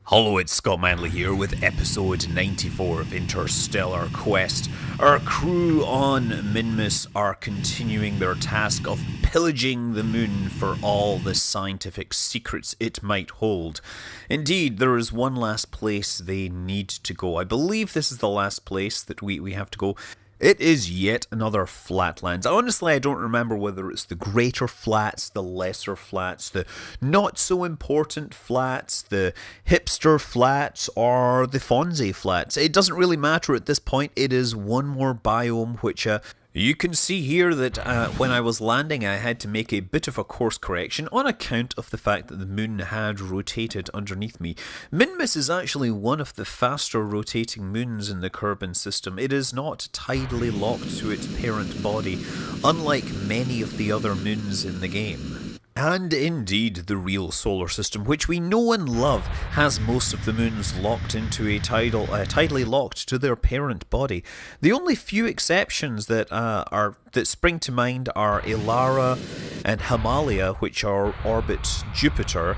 Hello, it's Scott Manley here with episode 94 of Interstellar Quest. Our crew on Minmus are continuing their task of pillaging the moon for all the scientific secrets it might hold. Indeed, there is one last place they need to go. I believe this is the last place that we have to go. It is yet another flatlands. Honestly, I don't remember whether it's the greater flats, the lesser flats, the not so important flats, the hipster flats, or the Fonzie flats. It doesn't really matter at this point. It is one more biome which you can see here that when I was landing I had to make a bit of a course correction on account of the fact that the moon had rotated underneath me. Minmus is actually one of the faster rotating moons in the Kerbal system. It is not tidally locked to its parent body, unlike many of the other moons in the game. And indeed, the real solar system, which we know and love, has most of the moons locked into a tidally locked to their parent body. The only few exceptions that spring to mind are Elara and Himalaya, which orbit Jupiter,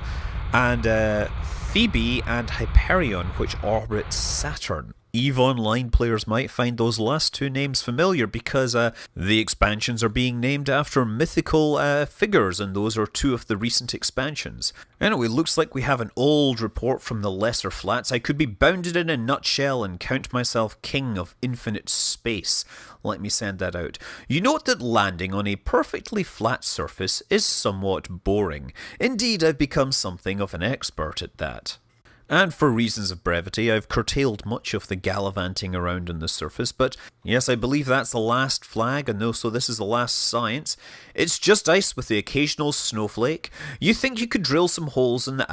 and Phoebe and Hyperion, which orbit Saturn. EVE Online players might find those last two names familiar because the expansions are being named after mythical figures, and those are two of the recent expansions. Anyway, looks like we have an old report from the lesser flats. I could be bounded in a nutshell and count myself king of infinite space. Let me send that out. You note that landing on a perfectly flat surface is somewhat boring. Indeed, I've become something of an expert at that. And for reasons of brevity, I've curtailed much of the gallivanting around on the surface, but yes, I believe that's the last flag, and also this is the last science. It's just ice with the occasional snowflake. You think you could drill some holes in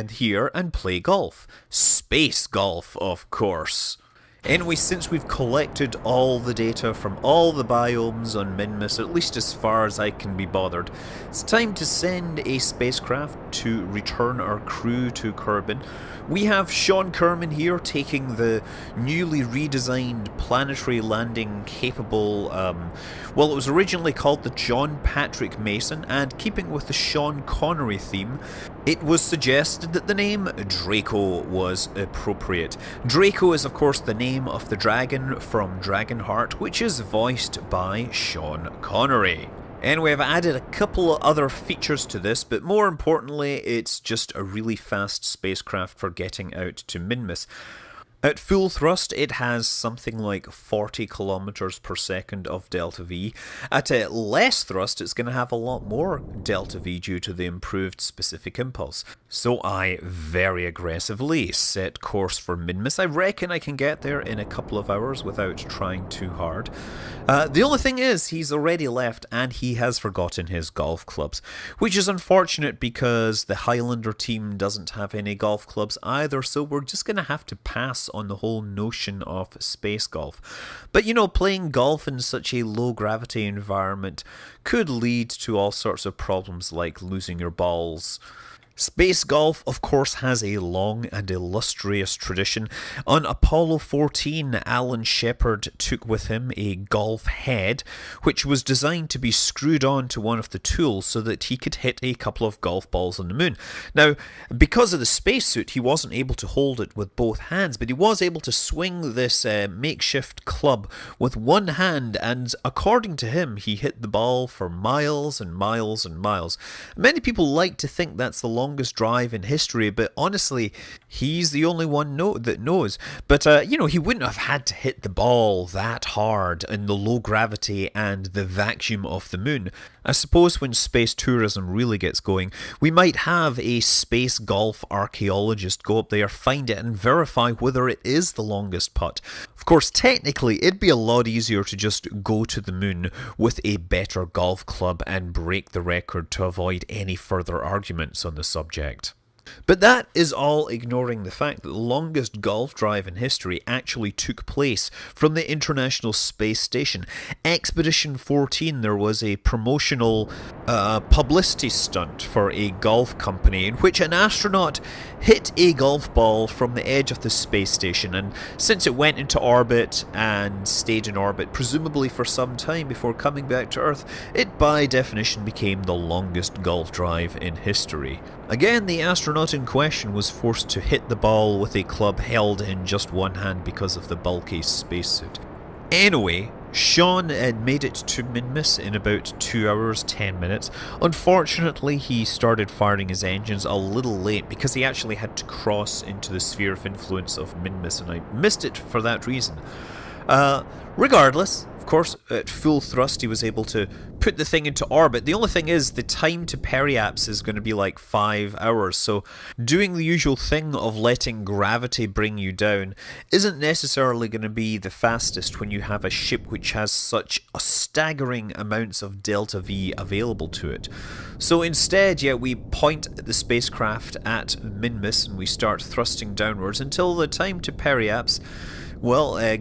here and play golf. Space golf, of course. Anyway, since we've collected all the data from all the biomes on Minmus, at least as far as I can be bothered, it's time to send a spacecraft to return our crew to Kerbal. We have Sean Kerman here taking the newly redesigned planetary landing capable, it was originally called the John Patrick Mason, and keeping with the Sean Connery theme, it was suggested that the name Draco was appropriate. Draco is of course the name of the dragon from Dragonheart, which is voiced by Sean Connery. Anyway, I've added a couple of other features to this, but more importantly, it's just a really fast spacecraft for getting out to Minmus. At full thrust, it has something like 40 kilometers per second of delta V. At less thrust, it's going to have a lot more delta V due to the improved specific impulse. So I very aggressively set course for Minmus. I reckon I can get there in a couple of hours without trying too hard. The only thing is, he's already left and he has forgotten his golf clubs, which is unfortunate because the Highlander team doesn't have any golf clubs either, so we're just going to have to pass on the whole notion of space golf. But you know, playing golf in such a low gravity environment could lead to all sorts of problems like losing your balls. Space golf, of course, has a long and illustrious tradition. On Apollo 14, Alan Shepard took with him a golf head, which was designed to be screwed on to one of the tools so that he could hit a couple of golf balls on the moon. Now, because of the spacesuit, he wasn't able to hold it with both hands, but he was able to swing this makeshift club with one hand, and according to him, he hit the ball for miles and miles and miles. Many people like to think that's the longest drive in history, but honestly, he's the only one that knows. But he wouldn't have had to hit the ball that hard in the low gravity and the vacuum of the moon. I suppose when space tourism really gets going, we might have a space golf archaeologist go up there, find it, and verify whether it is the longest putt. Of course, technically, it'd be a lot easier to just go to the moon with a better golf club and break the record to avoid any further arguments on the subject. But that is all ignoring the fact that the longest golf drive in history actually took place from the International Space Station. Expedition 14, there was a promotional publicity stunt for a golf company in which an astronaut hit a golf ball from the edge of the space station, and since it went into orbit and stayed in orbit, presumably for some time before coming back to Earth, it by definition became the longest golf drive in history. Again, the astronaut in question was forced to hit the ball with a club held in just one hand because of the bulky spacesuit. Anyway, Sean had made it to Minmus in about 2 hours 10 minutes. Unfortunately, he started firing his engines a little late because he actually had to cross into the sphere of influence of Minmus, and I missed it for that reason. Regardless, of course, at full thrust he was able to put the thing into orbit. The only thing is, the time to periapse is going to be like 5 hours, so doing the usual thing of letting gravity bring you down isn't necessarily going to be the fastest when you have a ship which has such a staggering amounts of delta V available to it. So instead, we point the spacecraft at Minmus and we start thrusting downwards until the time to periapse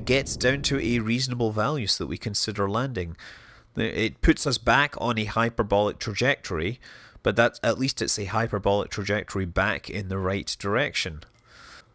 gets down to a reasonable value so that we consider landing. It puts us back on a hyperbolic trajectory, but at least it's a hyperbolic trajectory back in the right direction.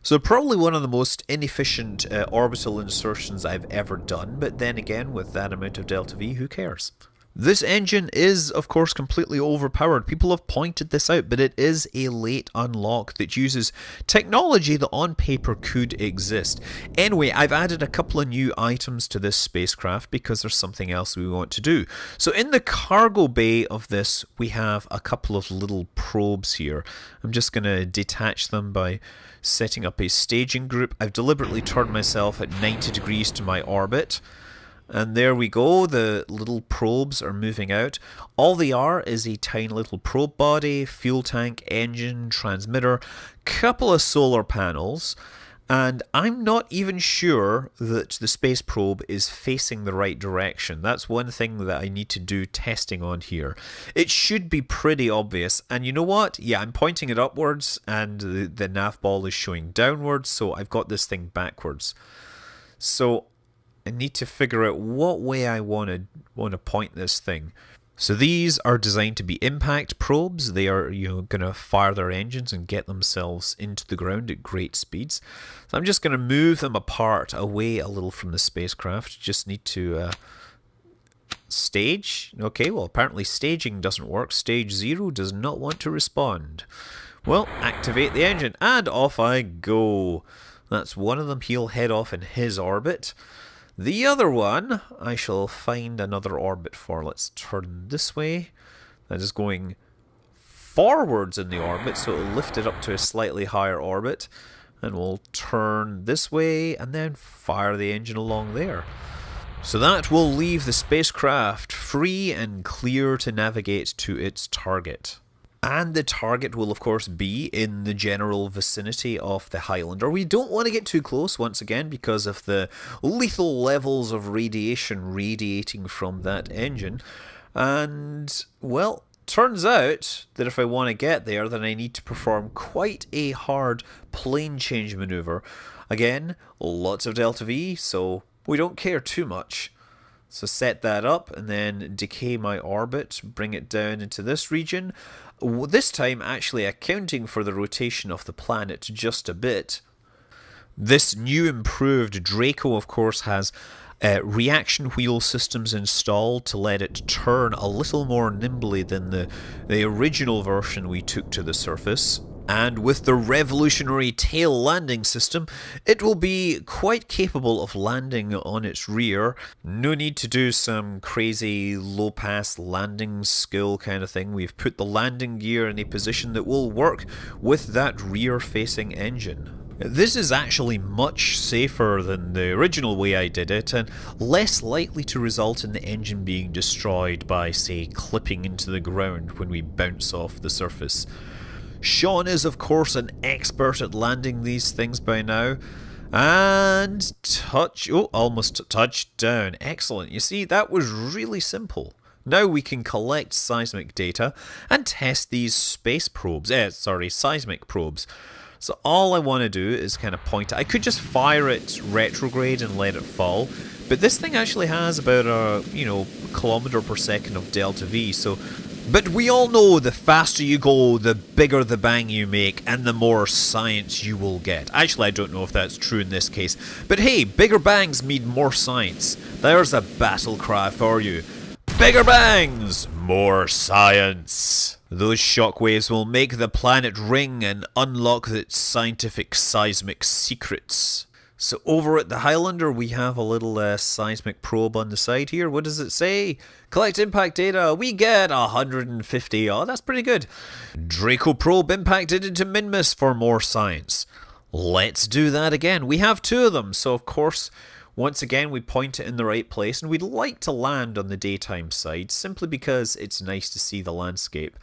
So probably one of the most inefficient orbital insertions I've ever done, but then again, with that amount of delta V, who cares? This engine is, of course, completely overpowered. People have pointed this out, but it is a late unlock that uses technology that on paper could exist. Anyway, I've added a couple of new items to this spacecraft because there's something else we want to do. So in the cargo bay of this, we have a couple of little probes here. I'm just going to detach them by setting up a staging group. I've deliberately turned myself at 90 degrees to my orbit. And there we go, the little probes are moving out. All they are is a tiny little probe body, fuel tank, engine, transmitter, couple of solar panels, and I'm not even sure that the space probe is facing the right direction. That's one thing that I need to do testing on here. It should be pretty obvious, and you know what? Yeah, I'm pointing it upwards and the nav ball is showing downwards, so I've got this thing backwards. So I need to figure out what way I want to point this thing. So these are designed to be impact probes. They are going to fire their engines and get themselves into the ground at great speeds. So I'm just going to move them apart, away a little from the spacecraft. Just need to stage. Okay, well apparently staging doesn't work. Stage 0 does not want to respond. Well, activate the engine and off I go. That's one of them. He'll head off in his orbit. The other one, I shall find another orbit for. Let's turn this way. That is going forwards in the orbit, so it'll lift it up to a slightly higher orbit. And we'll turn this way and then fire the engine along there. So that will leave the spacecraft free and clear to navigate to its target. And the target will, of course, be in the general vicinity of the Highlander. We don't want to get too close, once again, because of the lethal levels of radiation radiating from that engine. And, well, turns out that if I want to get there, then I need to perform quite a hard plane change maneuver. Again, lots of delta V, so we don't care too much. So set that up and then decay my orbit, bring it down into this region. This time actually accounting for the rotation of the planet just a bit. This new improved Draco, of course, has reaction wheel systems installed to let it turn a little more nimbly than the original version we took to the surface. And with the revolutionary tail landing system, it will be quite capable of landing on its rear. No need to do some crazy low-pass landing skill kind of thing. We've put the landing gear in a position that will work with that rear-facing engine. This is actually much safer than the original way I did it, and less likely to result in the engine being destroyed by, say, clipping into the ground when we bounce off the surface. Sean is, of course, an expert at landing these things by now. And almost touched down. Excellent. You see, that was really simple. Now we can collect seismic data and test these seismic probes. So all I want to do is kind of point it. I could just fire it retrograde and let it fall, but this thing actually has about a, kilometer per second of delta V, so... But we all know the faster you go, the bigger the bang you make, and the more science you will get. Actually, I don't know if that's true in this case. But hey, bigger bangs mean more science. There's a battle cry for you. Bigger bangs, more science. Those shockwaves will make the planet ring and unlock its scientific seismic secrets. So over at the Highlander, we have a little seismic probe on the side here. What does it say? Collect impact data. We get 150. Oh, that's pretty good. Draco probe impacted into Minmus for more science. Let's do that again. We have 2 of them. So, of course, once again, we point it in the right place. And we'd like to land on the daytime side simply because it's nice to see the landscape.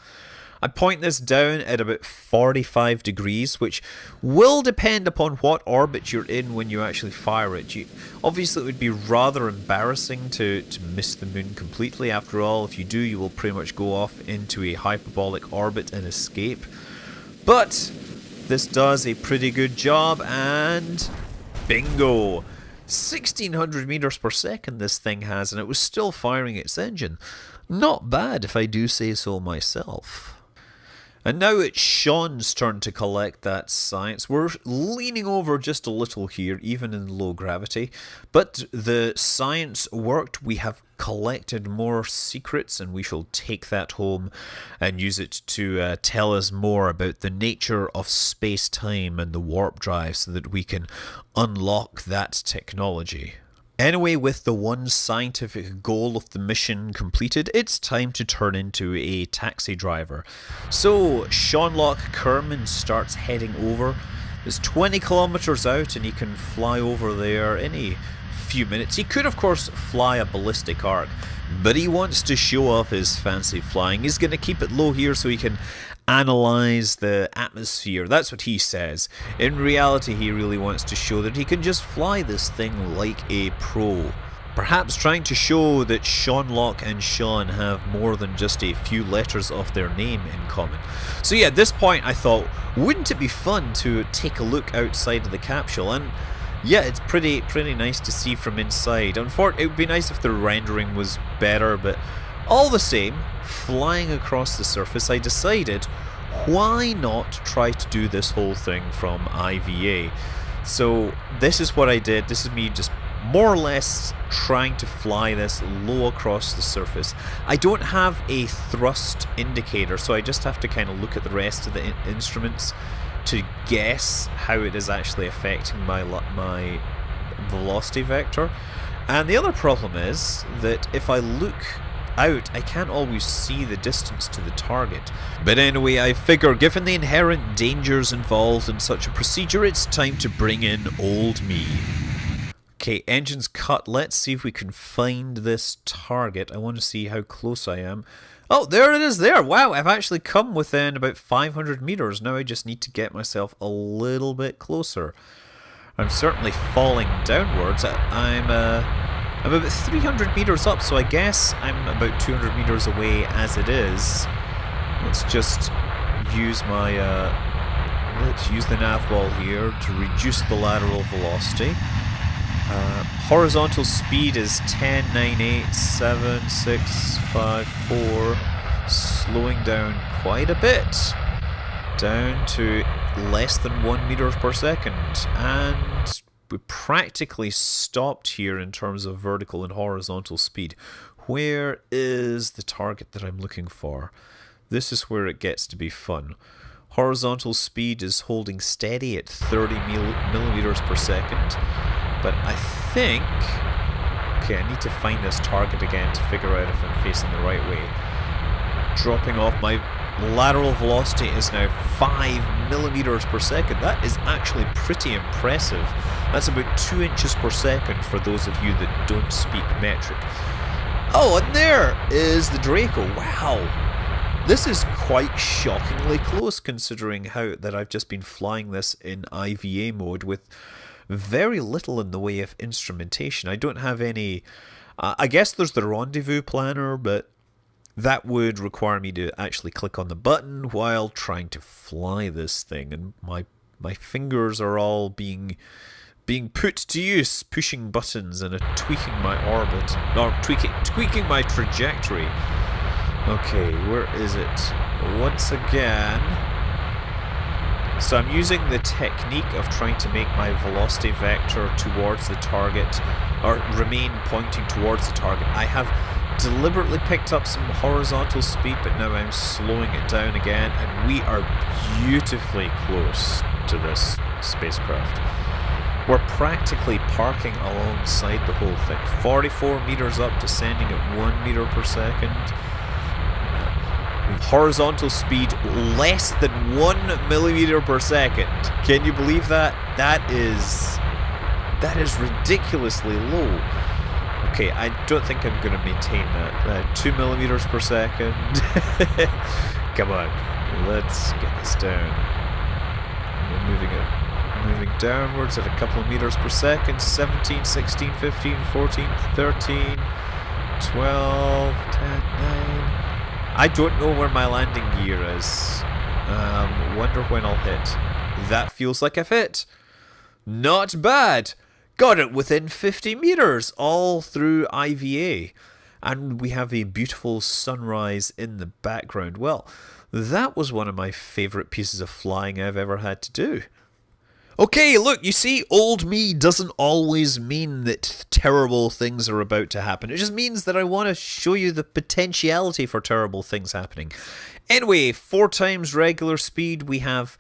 I point this down at about 45 degrees, which will depend upon what orbit you're in when you actually fire it. Obviously, it would be rather embarrassing to miss the moon completely. After all, if you do, you will pretty much go off into a hyperbolic orbit and escape. But this does a pretty good job, and bingo! 1600 meters per second this thing has, and it was still firing its engine. Not bad, if I do say so myself. And now it's Sean's turn to collect that science. We're leaning over just a little here, even in low gravity. But the science worked. We have collected more secrets, and we shall take that home and use it to tell us more about the nature of space-time and the warp drive so that we can unlock that technology. Anyway, with the one scientific goal of the mission completed, it's time to turn into a taxi driver. So, Seanlock Kerman starts heading over. It's 20 kilometers out and he can fly over there in a few minutes. He could, of course, fly a ballistic arc, but he wants to show off his fancy flying. He's going to keep it low here so he can analyze the atmosphere. That's what he says. In reality, he really wants to show that he can just fly this thing like a pro. Perhaps trying to show that Seanlock and Sean have more than just a few letters of their name in common. So yeah, at this point I thought, wouldn't it be fun to take a look outside of the capsule? And yeah, it's pretty nice to see from inside. Unfortunately, it would be nice if the rendering was better, but all the same, flying across the surface, I decided, why not try to do this whole thing from IVA? So this is what I did. This is me just more or less trying to fly this low across the surface. I don't have a thrust indicator, so I just have to kind of look at the rest of the instruments to guess how it is actually affecting my velocity vector. And the other problem is that if I look out, I can't always see the distance to the target. But anyway, I figure given the inherent dangers involved in such a procedure, it's time to bring in old me. Okay, engine's cut. Let's see if we can find this target. I want to see how close I am. Oh, there it is there. Wow, I've actually come within about 500 meters. Now I just need to get myself a little bit closer. I'm certainly falling downwards. I'm about 300 meters up, so I guess I'm about 200 meters away as it is. Let's just use my let's use the nav ball here to reduce the lateral velocity. Horizontal speed is 10.987654, slowing down quite a bit, down to less than 1 meter per second, and we practically stopped here in terms of vertical and horizontal speed. Where is the target that I'm looking for? This is where it gets to be fun. Horizontal speed is holding steady at 30 millimeters per second. But I think... Okay, I need to find this target again to figure out if I'm facing the right way. Dropping off, my lateral velocity is now 5 millimeters per second. That is actually pretty impressive. That's about 2 inches per second for those of you that don't speak metric. Oh, and there is the Draco. Wow. This is quite shockingly close considering how that I've just been flying this in IVA mode with very little in the way of instrumentation. I don't have any... I guess there's the rendezvous planner, but That would require me to actually click on the button while trying to fly this thing, and my fingers are all being put to use, pushing buttons and tweaking my orbit, or tweaking my trajectory. Okay, where is it? Once again. So I'm using the technique of trying to make my velocity vector towards the target, or remain pointing towards the target. I have deliberately picked up some horizontal speed, but now I'm slowing it down again, and we are beautifully close to this spacecraft. We're practically parking alongside the whole thing. 44 meters up, descending at 1 meter per second. Horizontal speed less than 1 millimeter per second. Can you believe that? That is ridiculously low. Okay, I don't think I'm going to maintain that. 2 millimeters per second. Come on, let's get this down. We're moving downwards at a couple of meters per second. 17, 16, 15, 14, 13, 12, 10, 9. I don't know where my landing gear is. Wonder when I'll hit. That feels like I've hit. Not bad. Got it within 50 meters, all through IVA. And we have a beautiful sunrise in the background. Well, that was one of my favourite pieces of flying I've ever had to do. Okay, look, you see, old me doesn't always mean that terrible things are about to happen. It just means that I want to show you the potentiality for terrible things happening. Anyway, 4 times regular speed. We have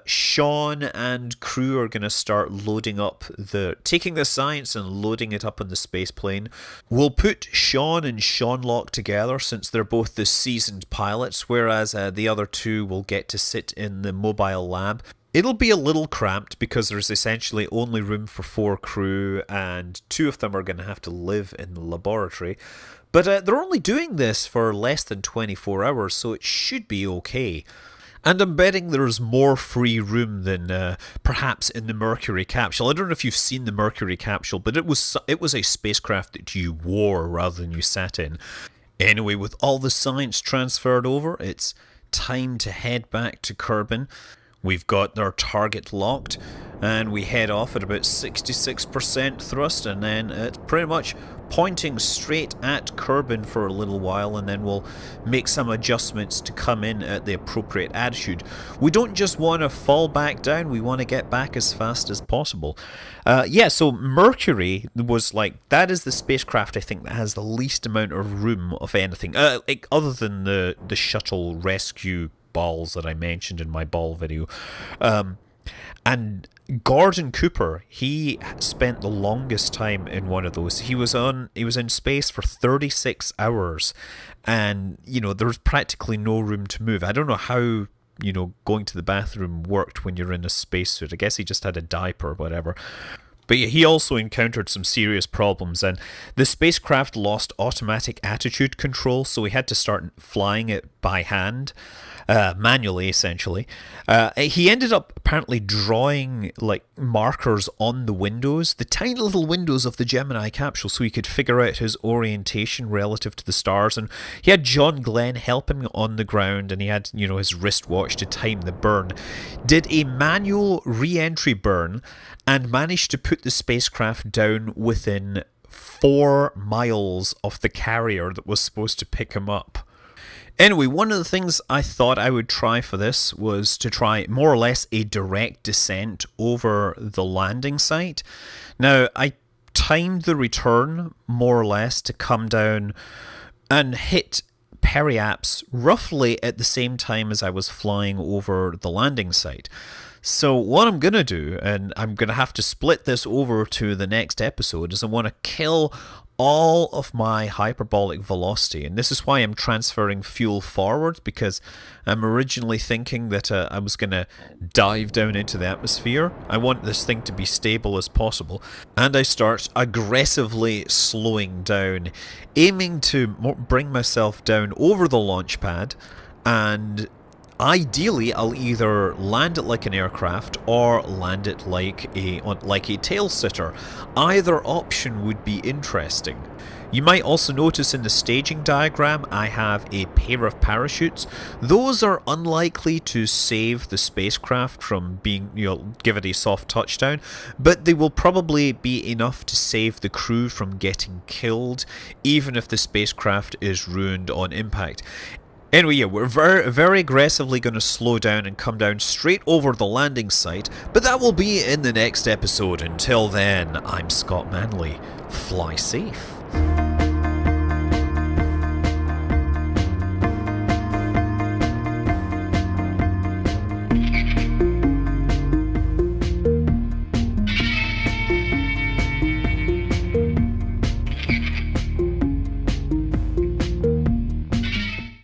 Sean and crew are going to start loading up taking the science and loading it up on the space plane. We'll put Sean and Seanlock together since they're both the seasoned pilots, whereas the other 2 will get to sit in the mobile lab. It'll be a little cramped because there's essentially only room for 4 crew, and 2 of them are going to have to live in the laboratory. But they're only doing this for less than 24 hours, so it should be okay. And I'm betting there's more free room than perhaps in the Mercury capsule. I don't know if you've seen the Mercury capsule, but it was a spacecraft that you wore rather than you sat in. Anyway, with all the science transferred over, it's time to head back to Kerbal. We've got our target locked, and we head off at about 66% thrust, and then it's pretty much pointing straight at Kerbal for a little while, and then we'll make some adjustments to come in at the appropriate attitude. We don't just want to fall back down, we want to get back as fast as possible. So Mercury was that is the spacecraft I think that has the least amount of room of anything, other than the shuttle rescue balls that I mentioned in my ball video. And Gordon Cooper, he spent the longest time in one of those. He was in space for 36 hours, and there was practically no room to move. I don't know how going to the bathroom worked when you're in a spacesuit. I guess he just had a diaper or whatever. But yeah, he also encountered some serious problems, and the spacecraft lost automatic attitude control, so he had to start flying it by hand, manually essentially. He ended up apparently drawing markers on the windows, the tiny little windows of the Gemini capsule, so he could figure out his orientation relative to the stars. And he had John Glenn help him on the ground, and he had his wristwatch to time the burn. Did a manual re-entry burn and managed to put the spacecraft down within 4 miles of the carrier that was supposed to pick him up. Anyway, one of the things I thought I would try for this was to try more or less a direct descent over the landing site. Now, I timed the return more or less to come down and hit periaps roughly at the same time as I was flying over the landing site. So what I'm going to do, and I'm going to have to split this over to the next episode, is I want to kill all of my hyperbolic velocity, and this is why I'm transferring fuel forward, because I'm originally thinking that I was going to dive down into the atmosphere. I want this thing to be stable as possible, and I start aggressively slowing down, aiming to bring myself down over the launch pad, and ideally, I'll either land it like an aircraft or land it like a tail sitter. Either option would be interesting. You might also notice in the staging diagram I have a pair of parachutes. Those are unlikely to save the spacecraft from being, give it a soft touchdown, but they will probably be enough to save the crew from getting killed, even if the spacecraft is ruined on impact. Anyway, yeah, we're very aggressively going to slow down and come down straight over the landing site, but that will be in the next episode. Until then, I'm Scott Manley. Fly safe.